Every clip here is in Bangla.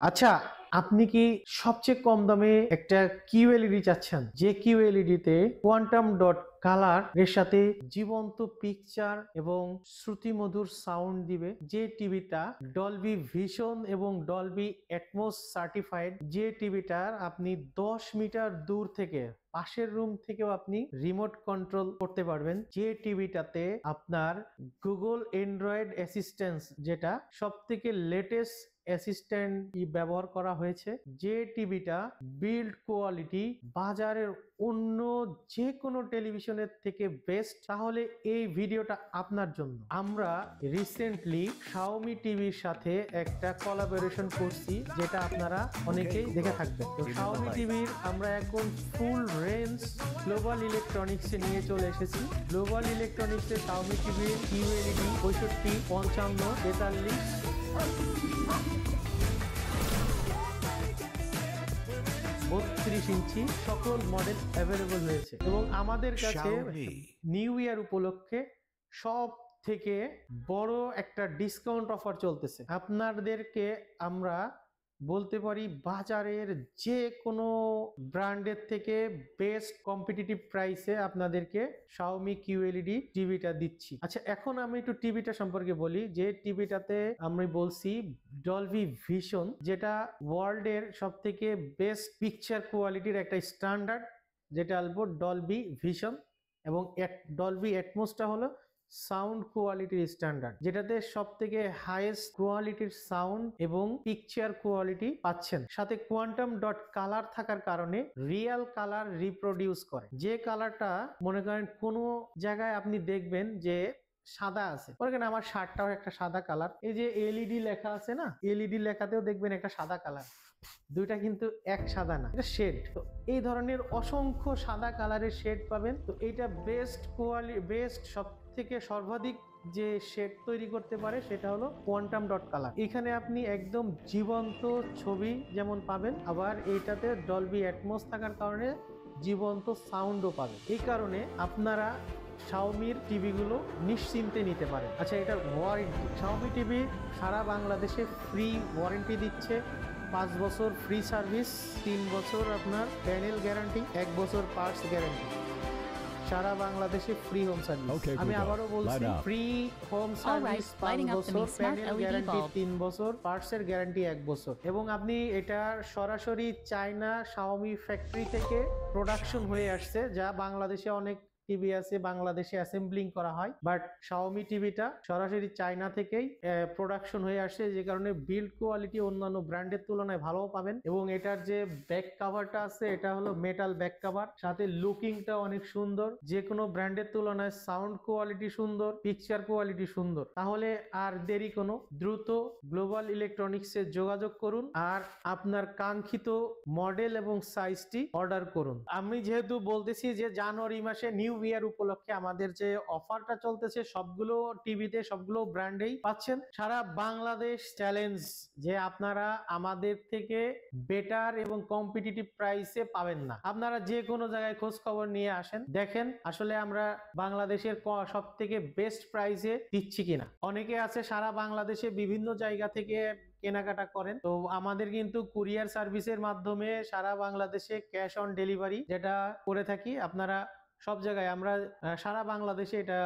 আচ্ছা, আপনি কি সবচেয়ে কম দামে একটা কিউএলইডি চাচ্ছেন, যে কিউএলইডি তে কোয়ান্টাম ডট কালার এর সাথে জীবন্ত পিকচার এবং শ্রুতিমধুর সাউন্ড দিবে, যে টিভিটা ডলবি ভিশন এবং ডলবি অ্যাটমস সার্টিফাইড, যে টিভিটার আপনি 10 মিটার দূর থেকে পাশের রুম থেকেও আপনি রিমোট কন্ট্রোল করতে পারবেন, যে টিভিটাতে আপনার গুগল অ্যান্ড্রয়েড অ্যাসিস্ট্যান্স, যেটা সব থেকে লেটেস্ট অ্যাসিস্ট্যান্ট ব্যবহার করা হয়েছে, যে টিভিটা বিল্ড কোয়ালিটি বাজারের অন্য যে কোনো টেলিভিশনের থেকে বেস্ট, তাহলে এই ভিডিওটা আপনার জন্য। আমরা রিসেন্টলি শাওমি টিভির সাথে একটা কোলাবোরেশন করছি, যেটা আপনারা অনেকেই দেখে থাকবেন। তো শাওমি টিভির আমরা এখন ফুল রেঞ্জ গ্লোবাল ইলেকট্রনিক্সে নিয়ে চলে এসেছি। গ্লোবাল ইলেকট্রনিক্সে শাওমি টিভির কিউএলইডি 65, 55, 43, 32 ইঞ্চি সকল মডেল অ্যাভেলেবল হয়েছে, এবং আমাদের কাছে নিউ ইয়ার উপলক্ষে সব থেকে বড় একটা ডিসকাউন্ট অফার চলতেছে। আপনাদেরকে আমরা বলতে পারি বাজারের যে কোনো ব্র্যান্ডের থেকে বেস্ট কম্পিটিটিভ প্রাইসে আপনাদেরকে শাওমি কিউএলইডি টিভিটা দিচ্ছি। আচ্ছা, এখন আমি একটু টিভিটা সম্পর্কে বলি। যে টিভিটাতে আমি বলছি ডলবি ভিশন, যেটা ওয়ার্ল্ডের সব থেকে বেস্ট পিকচার কোয়ালিটির একটা স্ট্যান্ডার্ড, যেটা আলবো ডলবি ভিশন, এবং ডলবি অ্যাটমসটা হলো সাউন্ড কোয়ালিটির স্ট্যান্ডার্ড, যেটাতে সব থেকে হাইয়েস্ট কোয়ালিটির সাউন্ড এবং পিকচার কোয়ালিটি পাচ্ছেন। সাথে কোয়ান্টাম ডট কালার থাকার কারণে রিয়েল কালার রিপ্রোডিউস করে। যে কালারটা মনে করেন কোনো জায়গায় আপনি দেখবেন যে সাদা আছে, ওখানে আমার শার্টটাও একটা সাদা কালার, এই যে এলইডি লেখা আছে না, এলইডি লেখাতেও দেখবেন একটা সাদা কালার, দুইটা কিন্তু এক সাদা না, এটা শেড। তো এই ধরনের অসংখ্য সাদা কালারের শেড পাবেন। তো এটা বেস্ট কোয়ালিটি, বেস্ট সব থেকে সর্বাধিক যে শেড তৈরি করতে পারে সেটা হলো কোয়ান্টাম ডট কালার। এখানে আপনি একদম জীবন্ত ছবি যেমন পাবেন, আবার এইটাতে ডলবি অ্যাটমস থাকার কারণে জীবন্ত সাউন্ডও পাবেন। এই কারণে আপনারা শাওমির টিভিগুলো নিশ্চিন্তে নিতে পারেন। আচ্ছা, এটার ওয়ারেন্টি, শাওমি টিভি সারা বাংলাদেশে ফ্রি ওয়ারেন্টি দিচ্ছে, 5 বছর ফ্রি সার্ভিস, 3 বছর আপনার প্যানেল গ্যারান্টি, 1 বছর পার্টস গ্যারান্টি, সারা বাংলাদেশে ফ্রি হোম সার্ভিস। আমি আবারও বলছি, ফ্রি হোম সার্ভিস 5 বছর, প্যানেল গ্যারান্টি 3 বছর, পার্টস এর গ্যারান্টি 1 বছর, এবং আপনি এটা সরাসরি চায়না শাওমি ফ্যাক্টরি থেকে প্রোডাকশন হয়ে আসছে, যা বাংলাদেশে অনেক টিভি আছে বাংলাদেশে অ্যাসেম্বলিং করা হয়, বাট শাওমি টিভিটা সরাসরি চায়না থেকেই প্রোডাকশন হয়ে আসে, যে কারণে বিল্ড কোয়ালিটি অন্যান্য ব্র্যান্ডের তুলনায় ভালো পাবেন। এবং এটার যে ব্যাক কাভারটা আছে, এটা হলো মেটাল ব্যাক কাভার, সাথে লুকিংটা অনেক সুন্দর, যে কোনো ব্র্যান্ডের তুলনায় সাউন্ড কোয়ালিটি সুন্দর, পিকচার কোয়ালিটি সুন্দর। তাহলে আর দেরি কোনো, দ্রুত গ্লোবাল ইলেকট্রনিক্সে যোগাযোগ করুন আর আপনার কাঙ্ক্ষিত মডেল এবং সাইজটি অর্ডার করুন। আমি যেহেতু বলতেছি যে জানুয়ারি মাসে নিউ ইয়ার উপলক্ষে আমাদের যে অফারটা চলতেছে, সবগুলো টিভিতে সবগুলো ব্র্যান্ডেই পাচ্ছেন। সারা বাংলাদেশ চ্যালেঞ্জ যে আপনারা আমাদের থেকে বেটার এবং কম্পিটিটিভ প্রাইসে পাবেন না। আপনারা যে কোনো জায়গায় খোঁজ খবর নিয়ে আসেন, দেখেন আসলে আমরা বাংলাদেশের সব থেকে বেস্ট প্রাইসে দিচ্ছি কিনা। অনেকে আছে সারা বাংলাদেশে বিভিন্ন জায়গা থেকে কেনাকাটা করেন, তো আমাদের কিন্তু কুরিয়ার সার্ভিসের মাধ্যমে সারা বাংলাদেশে ক্যাশ অন ডেলিভারি যেটা করে থাকি। আপনারা সব জায়গায় আমরা সারা বাংলাদেশে এটা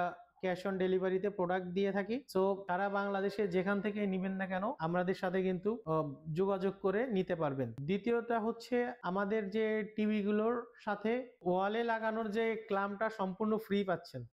ক্যাশ অন ডেলিভারিতে প্রোডাক্ট দিয়ে থাকি। সো সারা বাংলাদেশে যেখান থেকে নিবেন না কেন আমাদের সাথে কিন্তু যোগাযোগ করে নিতে পারবেন। দ্বিতীয়টা হচ্ছে, আমাদের যে টিভি গুলোর সাথে ওয়ালে লাগানোর যে ক্ল্যাম্পটা সম্পূর্ণ ফ্রি পাচ্ছেন।